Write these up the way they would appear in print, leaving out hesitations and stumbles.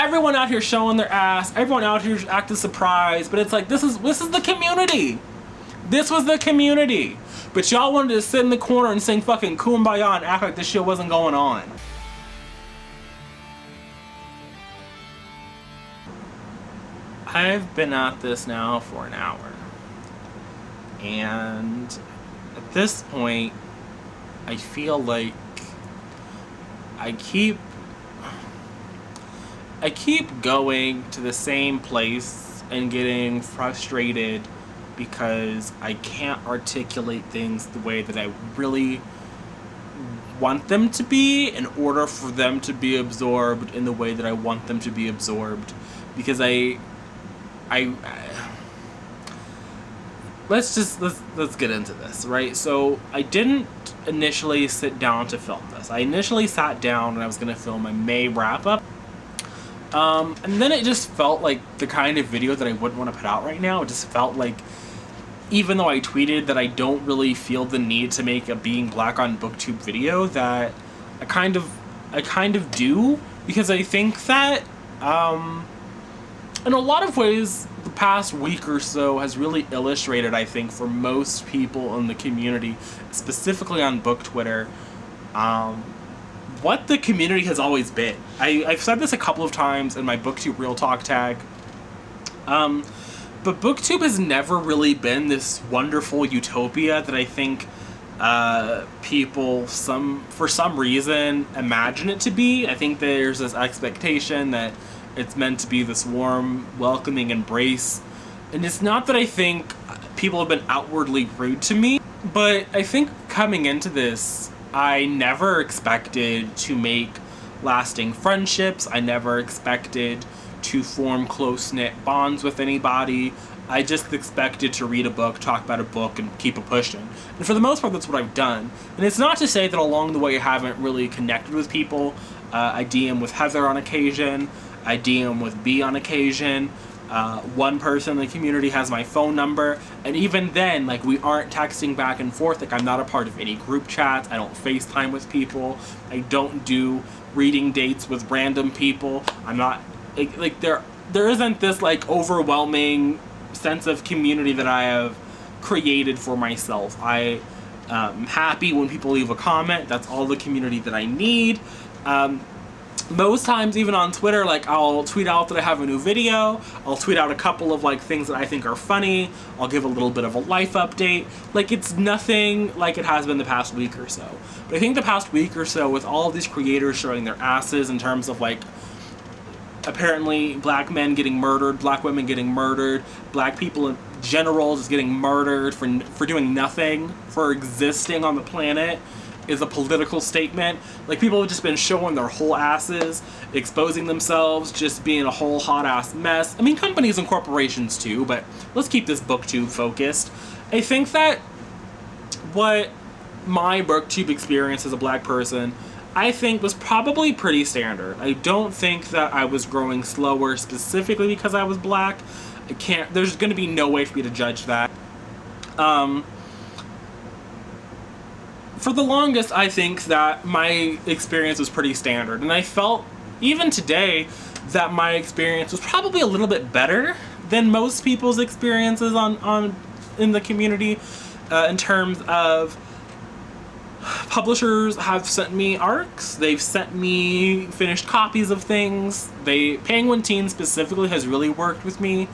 everyone out here showing their ass, everyone out here acting surprised, but it's like, this is the community. This was the community. But y'all wanted to sit in the corner and sing fucking Kumbaya and act like this shit wasn't going on. I've been at this now for an hour. And at this point, I feel like I keep going to the same place and getting frustrated because I can't articulate things the way that I really want them to be in order for them to be absorbed in the way that I want them to be absorbed. Because let's get into this, right? So I didn't initially sit down to film this. I initially sat down and I was going to film a May wrap-up. And then it just felt like the kind of video that I wouldn't want to put out right now. It just felt like, even though I tweeted that I don't really feel the need to make a Being Black on BookTube video, that I kind of do, because I think that in a lot of ways the past week or so has really illustrated, I think, for most people in the community, specifically on book Twitter, what the community has always been. I've said this a couple of times in my BookTube Real Talk tag, but BookTube has never really been this wonderful utopia that I think people, for some reason, imagine it to be. I think there's this expectation that it's meant to be this warm, welcoming embrace. And it's not that I think people have been outwardly rude to me, but I think coming into this, I never expected to make lasting friendships. I never expected to form close-knit bonds with anybody. I just expected to read a book, talk about a book, and keep it pushing. And for the most part, that's what I've done. And it's not to say that along the way I haven't really connected with people. I DM with Heather on occasion. I DM with B on occasion. One person in the community has my phone number, and even then, like, we aren't texting back and forth. Like, I'm not a part of any group chats. I don't FaceTime with people. I don't do reading dates with random people. I'm not like there isn't this like overwhelming sense of community that I have created for myself. I am happy when people leave a comment. That's all the community that I need. Most times, even on Twitter, like, I'll tweet out that I have a new video. I'll tweet out a couple of like things that I think are funny. I'll give a little bit of a life update. Like, it's nothing like it has been the past week or so. But I think the past week or so, with all of these creators showing their asses in terms of like, apparently black men getting murdered, black women getting murdered, black people in general just getting murdered for doing nothing, for existing on the planet, is a political statement. Like, people have just been showing their whole asses, exposing themselves, just being a whole hot ass mess. I mean, companies and corporations too, but let's keep this BookTube focused. I think that what my BookTube experience as a black person, I think, was probably pretty standard. I don't think that I was growing slower specifically because I was black. There's gonna be no way for me to judge that. For the longest, I think that my experience was pretty standard, and I felt, even today, that my experience was probably a little bit better than most people's experiences in the community, in terms of publishers have sent me arcs, they've sent me finished copies of things. Penguin Teen specifically has really worked with me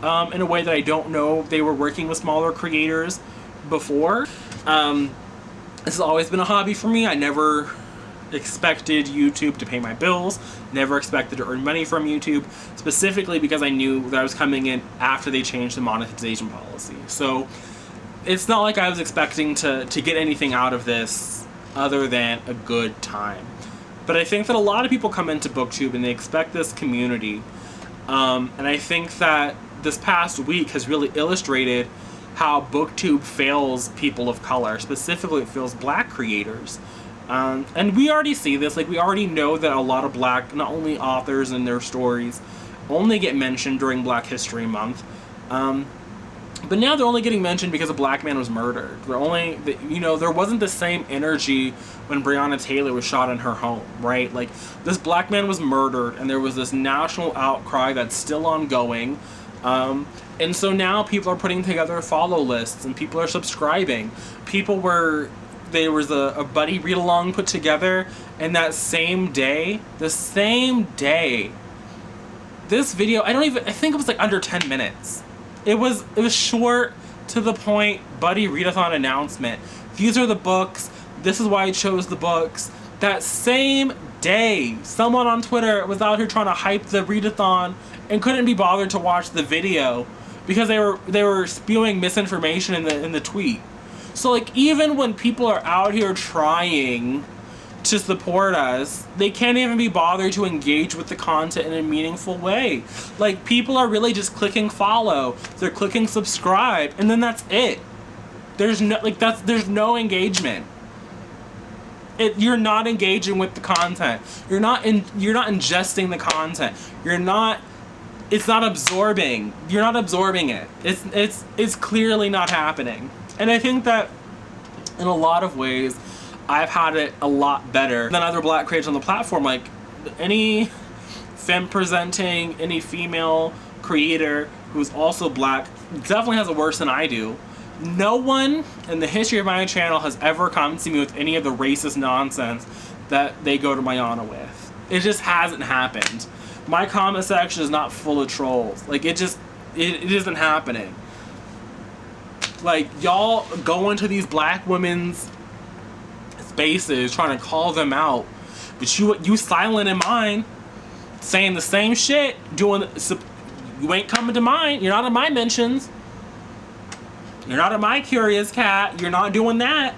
in a way that I don't know they were working with smaller creators before. This has always been a hobby for me. I never expected YouTube to pay my bills, never expected to earn money from YouTube, specifically because I knew that I was coming in after they changed the monetization policy. So it's not like I was expecting to get anything out of this other than a good time. But I think that a lot of people come into BookTube and they expect this community. And I think that this past week has really illustrated how BookTube fails people of color. Specifically, it fails black creators. And we already see this. Like, we already know that a lot of black, not only authors and their stories, only get mentioned during Black History Month. But now they're only getting mentioned because a black man was murdered. There wasn't the same energy when Breonna Taylor was shot in her home, right? Like, this black man was murdered, and there was this national outcry that's still ongoing. And so now people are putting together follow lists, and people are subscribing. There was a buddy read-along put together, and that same day, this video, I think it was like under 10 minutes. It was short, to the point, buddy readathon announcement. These are the books. This is why I chose the books. That same day, someone on Twitter was out here trying to hype the readathon and couldn't be bothered to watch the video because they were spewing misinformation in the tweet. So, like, even when people are out here trying to support us, they can't even be bothered to engage with the content in a meaningful way. Like, people are really just clicking follow, they're clicking subscribe, and then that's it. There's no engagement. You're not engaging with the content. You're not ingesting the content. It's not absorbing. You're not absorbing it. It's clearly not happening. And I think that in a lot of ways, I've had it a lot better than other black creators on the platform. Like, any femme presenting, any female creator who's also black definitely has it worse than I do. No one in the history of my channel has ever come to me with any of the racist nonsense that they go to Mayana with. It just hasn't happened. My comment section is not full of trolls. Like, it isn't happening. Like, y'all go into these black women's spaces trying to call them out, but you silent in mine, saying the same shit, you ain't coming to mine. You're not in my mentions. You're not in my curious cat. You're not doing that.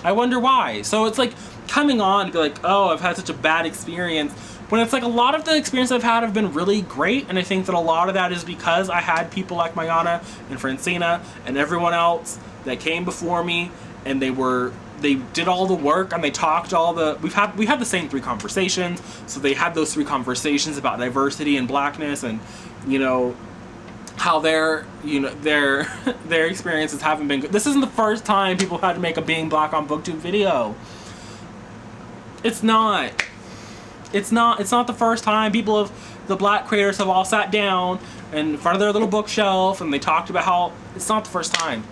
I wonder why. So it's like coming on to be like, oh, I've had such a bad experience, when it's like a lot of the experiences I've had have been really great, and I think that a lot of that is because I had people like Mayana and Francina and everyone else that came before me, and they did all the work, and they talked we had the same 3 conversations. So they had those 3 conversations about diversity and blackness, and how their experiences haven't been good. This isn't the first time people had to make a being black on booktube video. It's not the first time the black creators have all sat down in front of their little bookshelf and they talked about how it's not the first time.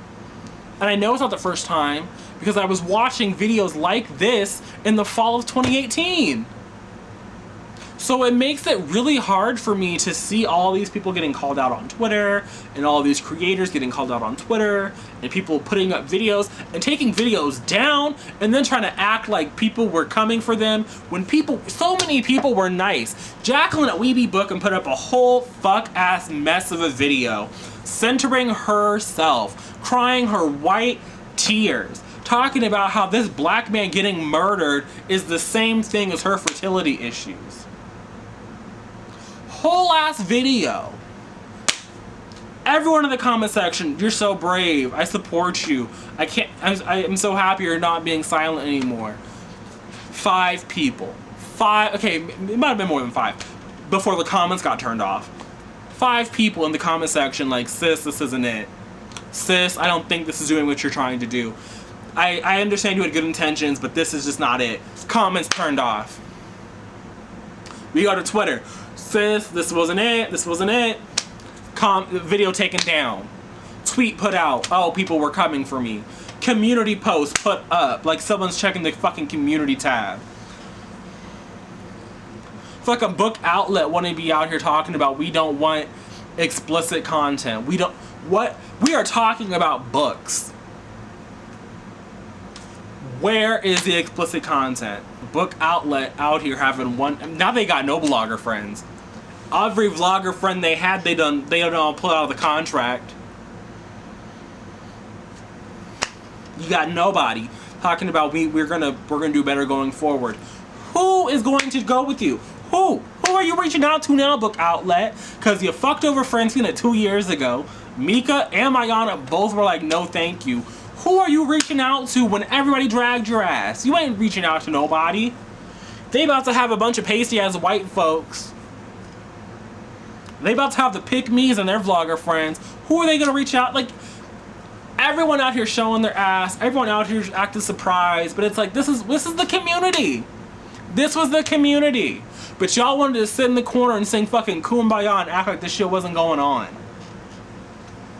And I know it's not the first time because I was watching videos like this in the fall of 2018. So it makes it really hard for me to see all these people getting called out on Twitter, and all these creators getting called out on Twitter, and people putting up videos and taking videos down and then trying to act like people were coming for them when so many people were nice. Jacqueline at Weeby Book and put up a whole fuck-ass mess of a video centering herself, crying her white tears, talking about how this black man getting murdered is the same thing as her fertility issues. Whole ass video. Everyone in the comment section, you're so brave. I support you. I'm so happy you're not being silent anymore. 5 people. 5, okay, it might have been more than 5 before the comments got turned off. 5 people in the comment section like, sis, this isn't it. Sis, I don't think this is doing what you're trying to do. I understand you had good intentions, but this is just not it. Comments turned off. We go to Twitter. Sis, this wasn't it. This wasn't it. Video taken down. Tweet put out. Oh, people were coming for me. Community post put up. Like someone's checking the fucking community tab. It's like a book outlet wanting to be out here talking about we don't want explicit content. We are talking about books. Where is the explicit content? Book outlet out here having one. Now they got no blogger friends. Every vlogger friend they had, they done all pull out of the contract. You got nobody talking about we're gonna do better going forward. Who is going to go with you? Who are you reaching out to now, book outlet? Because you fucked over Francina 2 years ago. Mika and Mayana both were like, no thank you. Who are you reaching out to when everybody dragged your ass? You ain't reaching out to nobody. They about to have a bunch of pasty ass white folks They about to have the pick-me's and their vlogger friends. Who are they gonna reach out? Like, everyone out here showing their ass. Everyone out here acting surprised. But it's like, this is the community. This was the community. But y'all wanted to sit in the corner and sing fucking Kumbaya and act like this shit wasn't going on.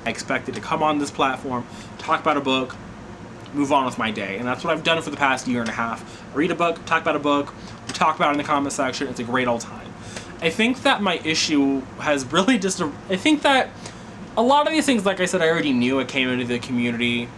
I expected to come on this platform, talk about a book, move on with my day. And that's what I've done for the past year and a half. I read a book, talk about a book, we talk about it in the comment section. It's a great old time. I think that my issue has really just... I think that a lot of these things, like I said, I already knew. I came into the community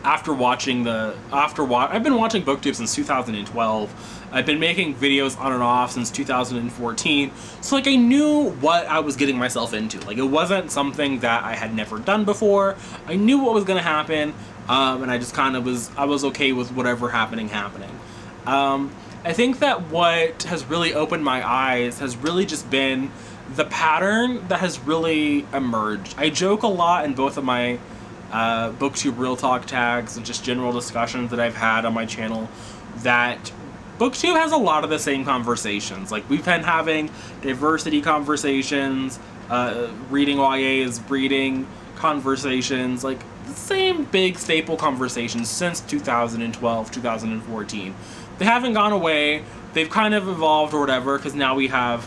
after watching I've been watching BookTube since 2012. I've been making videos on and off since 2014. So like I knew what I was getting myself into. Like it wasn't something that I had never done before. I knew what was gonna happen, and I just kind of I was okay with whatever happening. I think that what has really opened my eyes has really just been the pattern that has really emerged. I joke a lot in both of my BookTube Real Talk tags and just general discussions that I've had on my channel that BookTube has a lot of the same conversations. Like we've been having diversity conversations, reading YAs, reading conversations, like the same big staple conversations since 2012, 2014. They haven't gone away. They've kind of evolved or whatever, because now we have,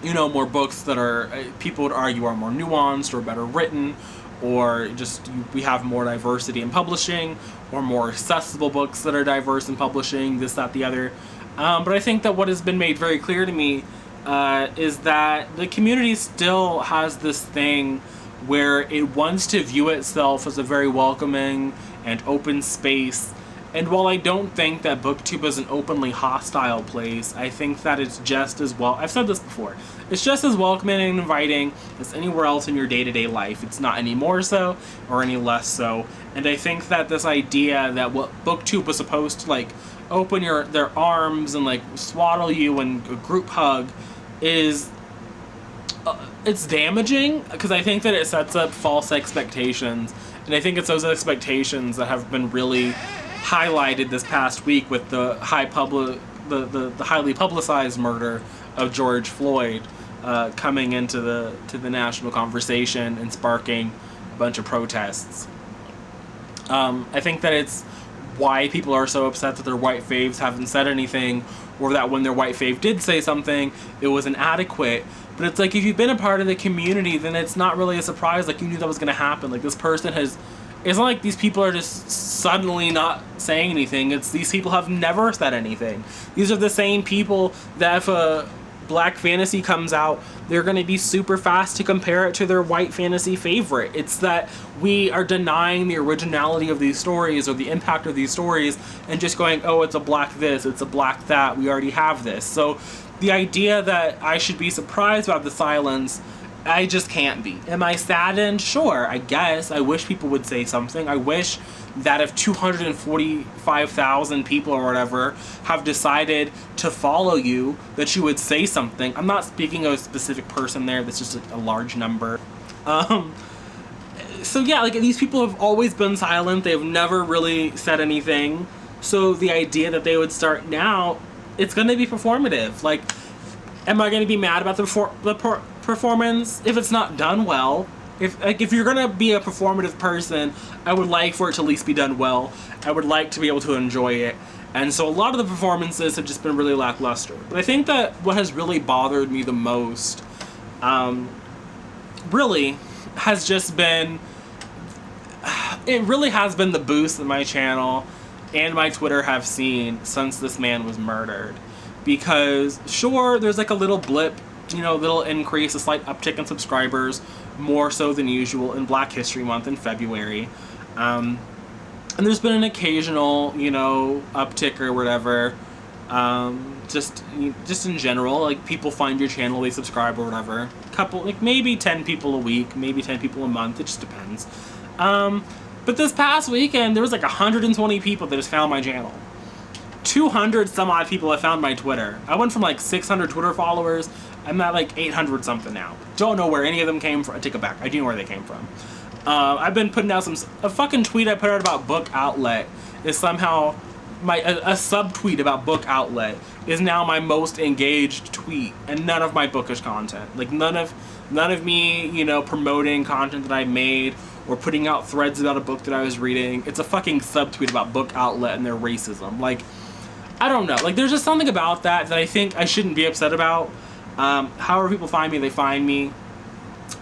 you know, more books that are, people would argue are more nuanced or better written, or just we have more diversity in publishing, or more accessible books that are diverse in publishing, this, that, the other. But I think that what has been made very clear to me is that the community still has this thing where it wants to view itself as a very welcoming and open space. And while I don't think that BookTube is an openly hostile place, I think that it's just as well, I've said this before, it's just as welcoming and inviting as anywhere else in your day-to-day life. It's not any more so or any less so. And I think that this idea that what BookTube was supposed to like open their arms and like swaddle you and a group hug is it's damaging, because I think that it sets up false expectations. And I think it's those expectations that have been really highlighted this past week with the highly publicized murder of George Floyd coming into the national conversation and sparking a bunch of protests. I think that it's why people are so upset that their white faves haven't said anything, or that when their white fave did say something, it was inadequate. But it's like, if you've been a part of the community, then it's not really a surprise. Like, you knew that was going to happen. Like, this person has... It's not like these people are just suddenly not saying anything. It's these people have never said anything. These are the same people that if a black fantasy comes out, they're going to be super fast to compare it to their white fantasy favorite. It's that we are denying the originality of these stories or the impact of these stories and just going, oh, it's a black this, it's a black that, we already have this. So the idea that I should be surprised about the silence, I just can't be. Am I saddened? Sure, I guess. I wish people would say something. I wish that if 245,000 people or whatever have decided to follow you, that you would say something. I'm not speaking of a specific person there. That's just a large number. So yeah, like, these people have always been silent. They've never really said anything. So the idea that they would start now, it's going to be performative. Like, am I going to be mad about the performance if it's not done well? If you're gonna be a performative person, I would like for it to at least be done well. I would like to be able to enjoy it. And so a lot of the performances have just been really lackluster. But I think that what has really bothered me the most, really, has just been, it really has been the boost that my channel and my Twitter have seen since this man was murdered. Because, sure, there's like a little blip, you know, little increase, a slight uptick in subscribers, more so than usual in Black History Month in February. And there's been an occasional, you know, uptick or whatever. Just in general, like, people find your channel, they subscribe or whatever. Couple, like, maybe 10 people a week, maybe 10 people a month, it just depends. But this past weekend, there was like 120 people that just found my channel. 200 some odd people have found my Twitter. I went from like 600 Twitter followers, I'm at like 800 something now. Don't know where any of them came from. I take it back, I do know where they came from. I've been putting out a fucking tweet I put out about Book Outlet is somehow a subtweet about Book Outlet is now my most engaged tweet, and none of my bookish content. Like none of me, you know, promoting content that I made or putting out threads about a book that I was reading. It's a fucking subtweet about Book Outlet and their racism. Like, I don't know. Like, there's just something about that I think I shouldn't be upset about. However people find me, they find me.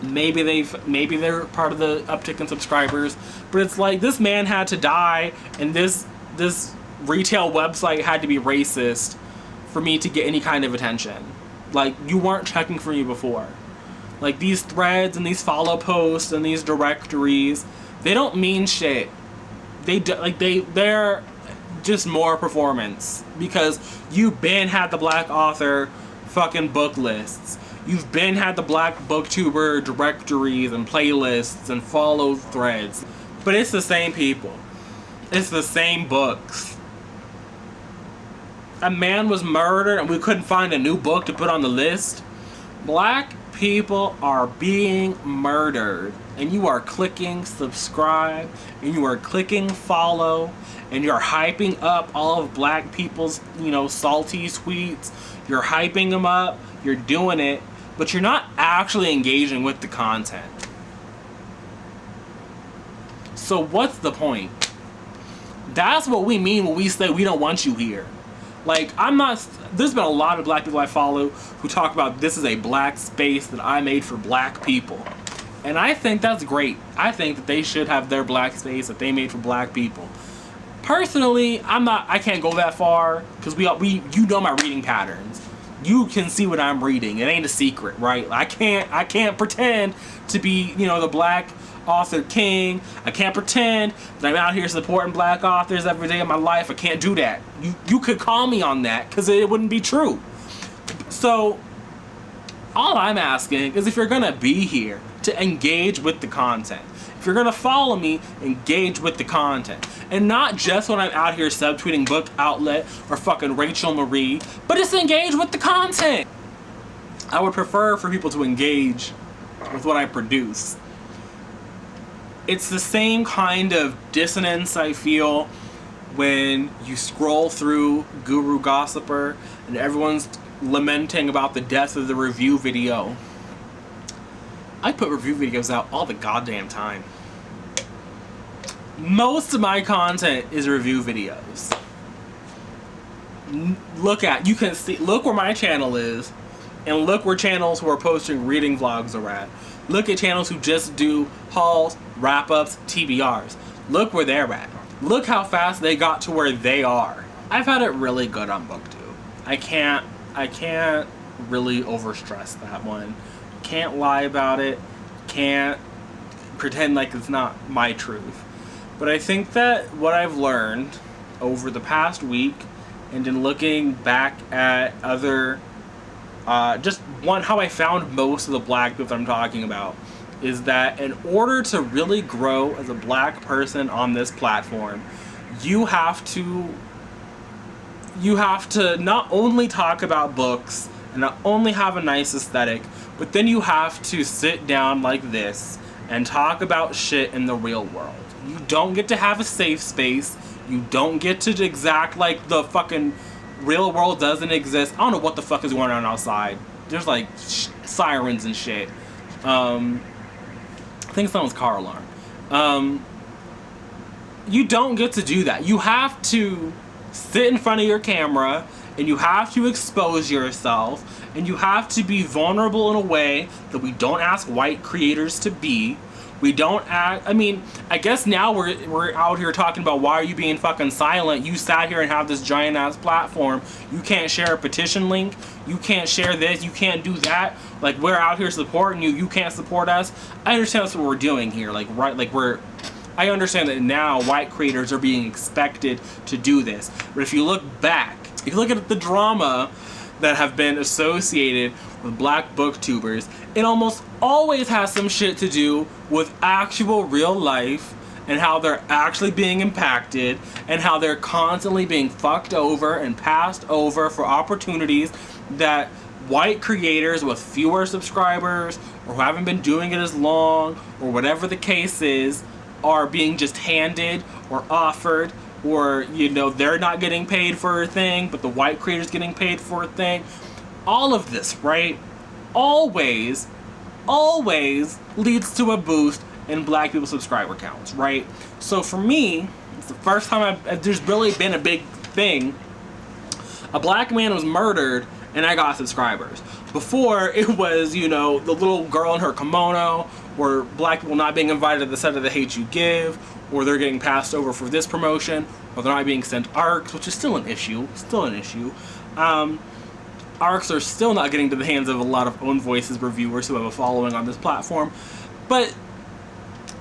Maybe they're part of the uptick in subscribers, but it's like this man had to die, and this retail website had to be racist for me to get any kind of attention. Like, you weren't checking for me before. Like, these threads and these follow posts and these directories, they don't mean shit. They're just more performance, because you've been had the black author fucking book lists. You've been had the black booktuber directories and playlists and follow threads. But it's the same people. It's the same books. A man was murdered and we couldn't find a new book to put on the list. Black people are being murdered, and you are clicking subscribe, and you are clicking follow, and you're hyping up all of black people's, you know, salty tweets. You're hyping them up, you're doing it, but you're not actually engaging with the content. So what's the point? That's what we mean when we say we don't want you here. Like, there's been a lot of black people I follow who talk about this is a black space that I made for black people. And I think that's great. I think that they should have their black space that they made for black people. Personally, I can't go that far, because you know my reading patterns. You can see what I'm reading. It ain't a secret, right? I can't pretend to be, you know, the black author king. I can't pretend that I'm out here supporting black authors every day of my life. I can't do that. You could call me on that, because it wouldn't be true. So all I'm asking is, if you're gonna be here, to engage with the content. If you're gonna follow me, engage with the content. And not just when I'm out here subtweeting Book Outlet or fucking Rachel Marie, but just engage with the content. I would prefer for people to engage with what I produce. It's the same kind of dissonance I feel when you scroll through Guru Gossiper and everyone's lamenting about the death of the review video. I put review videos out all the goddamn time. Most of my content is review videos. You can see, look where my channel is, and look where channels who are posting reading vlogs are at. Look at channels who just do hauls, wrap-ups, TBRs. Look where they're at. Look how fast they got to where they are. I've had it really good on BookTube. I can't really overstress that one. Can't lie about it. Can't pretend like it's not my truth. But I think that what I've learned over the past week, and in looking back at other, how I found most of the black people I'm talking about, is that in order to really grow as a black person on this platform, you have to not only talk about books and not only have a nice aesthetic, but then you have to sit down like this and talk about shit in the real world. You don't get to have a safe space. You don't get to exact like the fucking real world doesn't exist. I don't know what the fuck is going on outside. There's like sirens and shit. I think someone's car alarm. You don't get to do that. You have to sit in front of your camera, and you have to expose yourself, and you have to be vulnerable in a way that we don't ask white creators to be. We don't act, I guess now we're out here talking about why are you being fucking silent. You sat here and have this giant ass platform. You can't share a petition link. You can't share this. You can't do that. Like, we're out here supporting you. You can't support us. I understand that's what we're doing here. I understand that now white creators are being expected to do this. But if you look back, if you look at the drama that have been associated with black booktubers, it almost always has some shit to do with actual real life and how they're actually being impacted and how they're constantly being fucked over and passed over for opportunities that white creators with fewer subscribers or who haven't been doing it as long or whatever the case is are being just handed or offered or, you know, they're not getting paid for a thing, but the white creator's getting paid for a thing. All of this, right, always leads to a boost in black people subscriber counts, right? So for me, it's the first time there's really been a big thing. A black man was murdered and I got subscribers. Before, it was, you know, the little girl in her kimono, or black people not being invited to the set of The Hate U Give, or they're getting passed over for this promotion, or they're not being sent ARCs, which is still an issue. ARCs are still not getting to the hands of a lot of Own Voices reviewers who have a following on this platform. But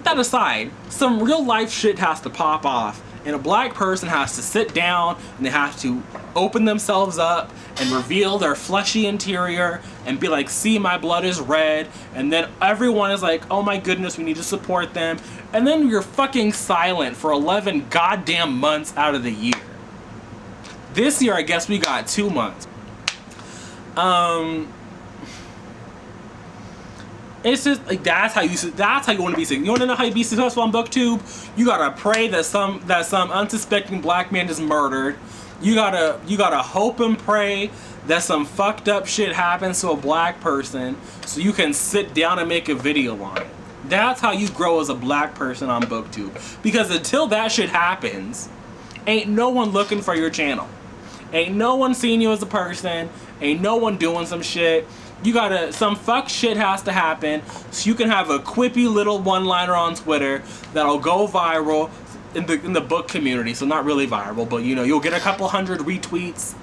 that aside, some real life shit has to pop off, and a black person has to sit down and they have to open themselves up and reveal their fleshy interior and be like, see, my blood is red, and then everyone is like, oh my goodness, we need to support them, and then you're fucking silent for 11 goddamn months out of the year. This year, I guess we got 2 months. It's just like that's how you want to be successful. You want to know how you be successful on BookTube? You gotta pray that some unsuspecting black man is murdered. You gotta hope and pray that some fucked up shit happens to a black person, so you can sit down and make a video on it. That's how you grow as a black person on BookTube. Because until that shit happens, ain't no one looking for your channel. Ain't no one seeing you as a person. Ain't no one doing some shit. Some fuck shit has to happen so you can have a quippy little one-liner on Twitter that'll go viral in the book community. So not really viral, but you know, you'll get a couple hundred retweets,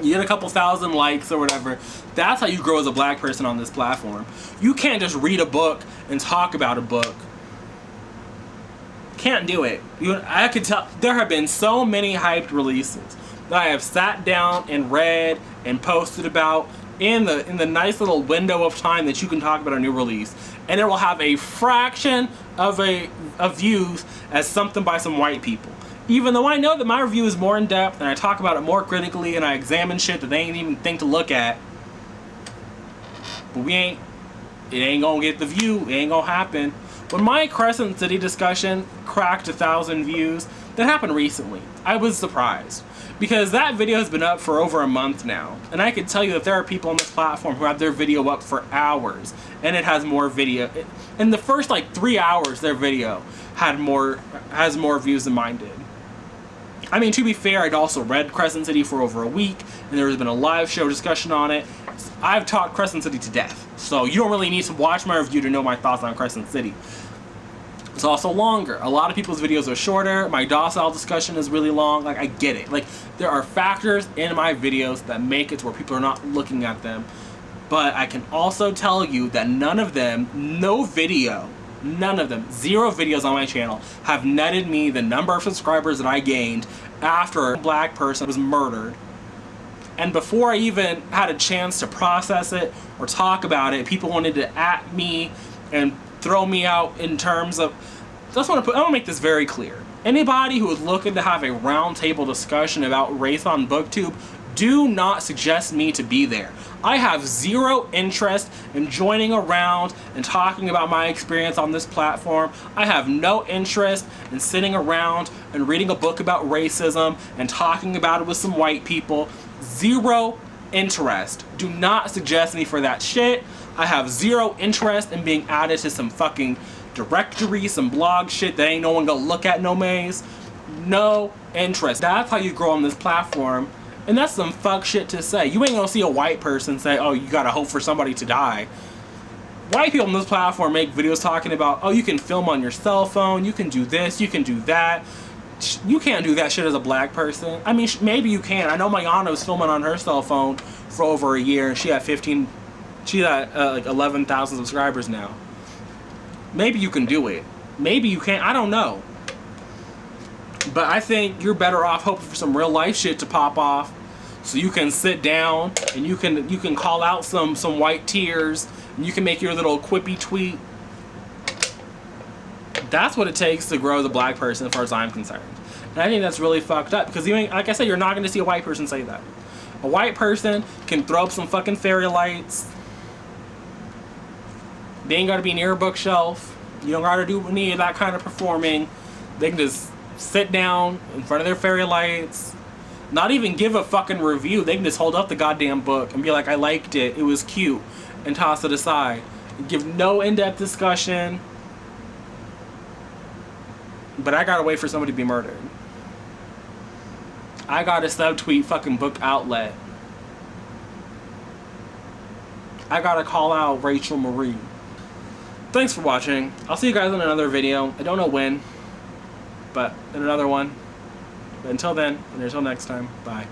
you get a couple thousand likes or whatever. That's how you grow as a black person on this platform. You can't just read a book and talk about a book. Can't do it. I could tell there have been so many hyped releases that I have sat down and read and posted about in the nice little window of time that you can talk about a new release, and it will have a fraction of views as something by some white people. Even though I know that my review is more in depth and I talk about it more critically and I examine shit that they ain't even think to look at, but it ain't gonna get the view. It ain't gonna happen. When my Crescent City discussion cracked 1,000 views, that happened recently. I was surprised. Because that video has been up for over a month now. And I can tell you that there are people on this platform who have their video up for hours. And it has more video. In the first like 3 hours, their video has more views than mine did. I mean, to be fair, I'd also read Crescent City for over a week. And there's been a live show discussion on it. I've taught Crescent City to death. So you don't really need to watch my review to know my thoughts on Crescent City. It's also longer. A lot of people's videos are shorter. My docile discussion is really long. Like, I get it. Like, there are factors in my videos that make it to where people are not looking at them. But I can also tell you that none of them, zero videos on my channel have netted me the number of subscribers that I gained after a black person was murdered. And before I even had a chance to process it or talk about it, people wanted to at me and throw me out in terms of, I want to make this very clear. Anybody who is looking to have a roundtable discussion about race on BookTube, do not suggest me to be there. I have zero interest in joining around and talking about my experience on this platform. I have no interest in sitting around and reading a book about racism and talking about it with some white people. Zero interest. Do not suggest me for that shit. I have zero interest in being added to some fucking directory, some blog shit that ain't no one gonna look at no maze. No interest. That's how you grow on this platform. And that's some fuck shit to say. You ain't gonna see a white person say, oh, you gotta hope for somebody to die. White people on this platform make videos talking about, oh, you can film on your cell phone, you can do this, you can do that. You can't do that shit as a black person. I mean, maybe you can. I know Mayana was filming on her cell phone for over a year, and she had like 11,000 subscribers now. Maybe you can do it. Maybe you can't. I don't know. But I think you're better off hoping for some real life shit to pop off, so you can sit down and you can call out some white tears, and you can make your little quippy tweet. That's what it takes to grow as a black person, as far as I'm concerned. And I think that's really fucked up, because like I said, you're not going to see a white person say that. A white person can throw up some fucking fairy lights. They ain't got to be near a bookshelf. You don't got to do any of that kind of performing. They can just sit down in front of their fairy lights, not even give a fucking review. They can just hold up the goddamn book and be like, I liked it, it was cute, and toss it aside. Give no in-depth discussion. But I gotta wait for somebody to be murdered. I gotta subtweet fucking Book Outlet. I gotta call out Rachel Marie. Thanks for watching. I'll see you guys in another video. I don't know when, but in another one. But until then, and until next time, bye.